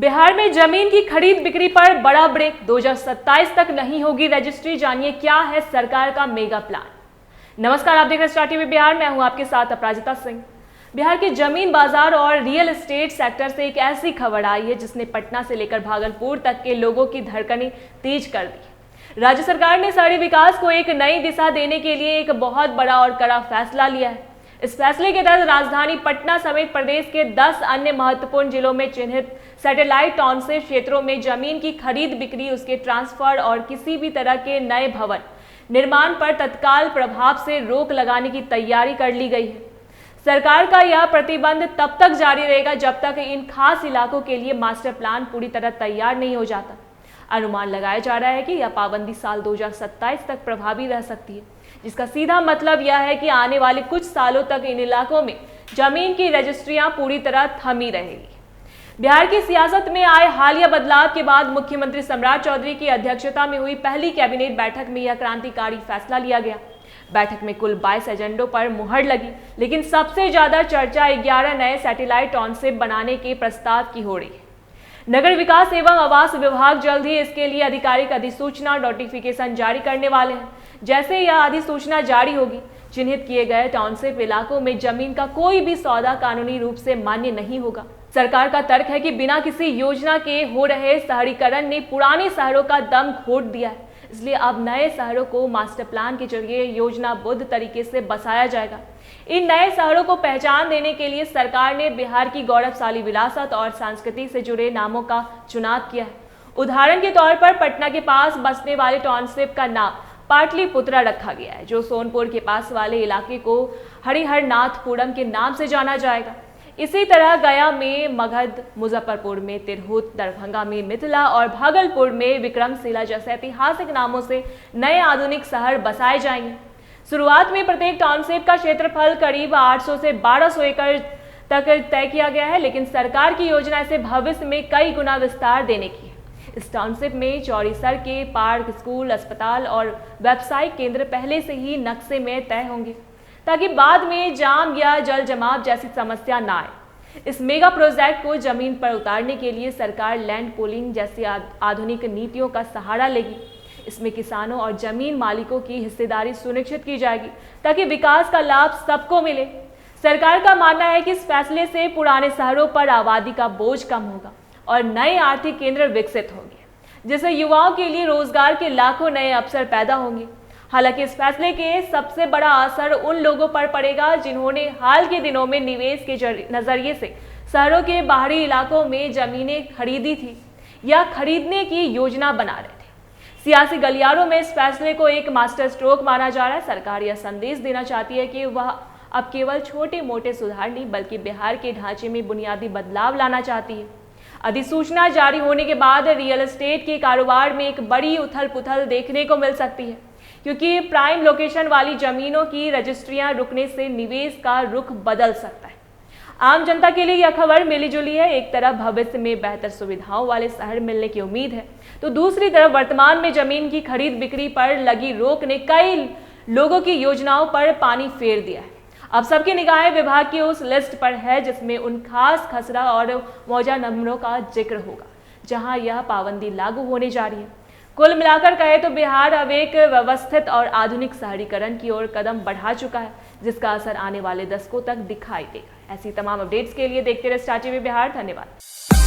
बिहार में जमीन की खरीद बिक्री पर बड़ा ब्रेक। 2027 तक नहीं होगी रजिस्ट्री। जानिए क्या है सरकार का मेगा प्लान। नमस्कार, आप देख रहे हैं स्टार टीवी बिहार। मैं हूं आपके साथ अपराजिता सिंह। बिहार के जमीन बाजार और रियल एस्टेट सेक्टर से एक ऐसी खबर आई है जिसने पटना से लेकर भागलपुर तक के लोगों की धड़कनें तेज कर दी। राज्य सरकार ने शहरी विकास को एक नई दिशा देने के लिए एक बहुत बड़ा और कड़ा फैसला लिया है। इस फैसले के तहत राजधानी पटना समेत प्रदेश के 10 अन्य महत्वपूर्ण जिलों में चिन्हित सैटेलाइट टाउनशिप क्षेत्रों में जमीन की खरीद बिक्री, उसके ट्रांसफर और किसी भी तरह के नए भवन निर्माण पर तत्काल प्रभाव से रोक लगाने की तैयारी कर ली गई है। सरकार का यह प्रतिबंध तब तक जारी रहेगा जब तक इन खास इलाकों के लिए मास्टर प्लान पूरी तरह तैयार नहीं हो जाता। अनुमान लगाया जा रहा है कि यह पाबंदी साल 2027 तक प्रभावी रह सकती है, जिसका सीधा मतलब यह है कि आने वाले कुछ सालों तक इन इलाकों में जमीन की रजिस्ट्रियां पूरी तरह थमी रहेगी। बिहार की सियासत में आए हालिया बदलाव के बाद मुख्यमंत्री सम्राट चौधरी की अध्यक्षता में हुई पहली कैबिनेट बैठक में यह क्रांतिकारी फैसला लिया गया। बैठक में कुल 22 एजेंडों पर मुहर लगी, लेकिन सबसे ज्यादा चर्चा 11 नए सैटेलाइट टाउनशिप बनाने के प्रस्ताव की हो रही है। नगर विकास एवं आवास विभाग जल्द ही इसके लिए आधिकारिक अधिसूचना नोटिफिकेशन जारी करने वाले हैं। जैसे यह अधिसूचना जारी होगी, चिन्हित किए गए टाउनशिप इलाकों में जमीन का कोई भी सौदा कानूनी रूप से मान्य नहीं होगा। सरकार का तर्क है कि बिना किसी योजना के हो रहे शहरीकरण ने पुराने शहरों का दम घोट दिया है, इसलिए अब नए शहरों को मास्टर प्लान के जरिए योजनाबद्ध तरीके से बसाया जाएगा। इन नए शहरों को पहचान देने के लिए सरकार ने बिहार की गौरवशाली विरासत और संस्कृति से जुड़े नामों का चुनाव किया है। उदाहरण के तौर पर पटना के पास बसने वाले टाउनशिप का नाम पाटलिपुत्रा रखा गया है, जो सोनपुर के पास वाले इलाके को हरिहरनाथपुरम के नाम से जाना जाएगा। इसी तरह गया में मगध, मुजफ्फरपुर में तिरहुत, दरभंगा में मिथिला और भागलपुर में विक्रमशिला जैसे ऐतिहासिक नामों से नए आधुनिक शहर बसाए जाएंगे। शुरुआत में प्रत्येक टाउनशिप का क्षेत्रफल करीब 800 से 1200 एकड़ तक तय किया गया है, लेकिन सरकार की योजना इसे भविष्य में कई गुना विस्तार देने की है। इस टाउनशिप में चौड़ी सड़कें, पार्क, स्कूल, अस्पताल और व्यावसायिक केंद्र पहले से ही नक्शे में तय होंगे, ताकि बाद में जाम या जल जमाव जैसी समस्या ना आए। इस मेगा प्रोजेक्ट को जमीन पर उतारने के लिए सरकार लैंड पूलिंग जैसी आधुनिक नीतियों का सहारा लेगी। इसमें किसानों और जमीन मालिकों की हिस्सेदारी सुनिश्चित की जाएगी, ताकि विकास का लाभ सबको मिले। सरकार का मानना है कि इस फैसले से पुराने शहरों पर आबादी का बोझ कम होगा और नए आर्थिक केंद्र विकसित होंगे, जिससे युवाओं के लिए रोजगार के लाखों नए अवसर पैदा होंगे। हालांकि इस फैसले के सबसे बड़ा असर उन लोगों पर पड़ेगा जिन्होंने हाल के दिनों में निवेश के नजरिए से शहरों के बाहरी इलाकों में जमीनें खरीदी थी या खरीदने की योजना बना रहे थे। सियासी गलियारों में इस फैसले को एक मास्टर स्ट्रोक माना जा रहा है। सरकार यह संदेश देना चाहती है कि वह अब केवल छोटे मोटे सुधार नहीं, बल्कि बिहार के ढांचे में बुनियादी बदलाव लाना चाहती है। अधिसूचना जारी होने के बाद रियल एस्टेट के कारोबार में एक बड़ी उथल पुथल देखने को मिल सकती है, क्योंकि प्राइम लोकेशन वाली जमीनों की रजिस्ट्रियां रुकने से निवेश का रुख बदल सकता है। आम जनता के लिए यह खबर मिली जुली है। एक तरफ भविष्य में बेहतर सुविधाओं वाले शहर मिलने की उम्मीद है, तो दूसरी तरफ वर्तमान में जमीन की खरीद बिक्री पर लगी रोक ने कई लोगों की योजनाओं पर पानी फेर दिया है। अब सबकी निगाहें विभाग की उस लिस्ट पर है जिसमें उन खास खसरा और मौजा नंबरों का जिक्र होगा जहां यह पाबंदी लागू होने जा रही है। कुल मिलाकर कहे तो बिहार अब एक व्यवस्थित और आधुनिक शहरीकरण की ओर कदम बढ़ा चुका है, जिसका असर आने वाले दशकों तक दिखाई देगा। ऐसी तमाम अपडेट्स के लिए देखते रहे स्टार टीवी बिहार। धन्यवाद।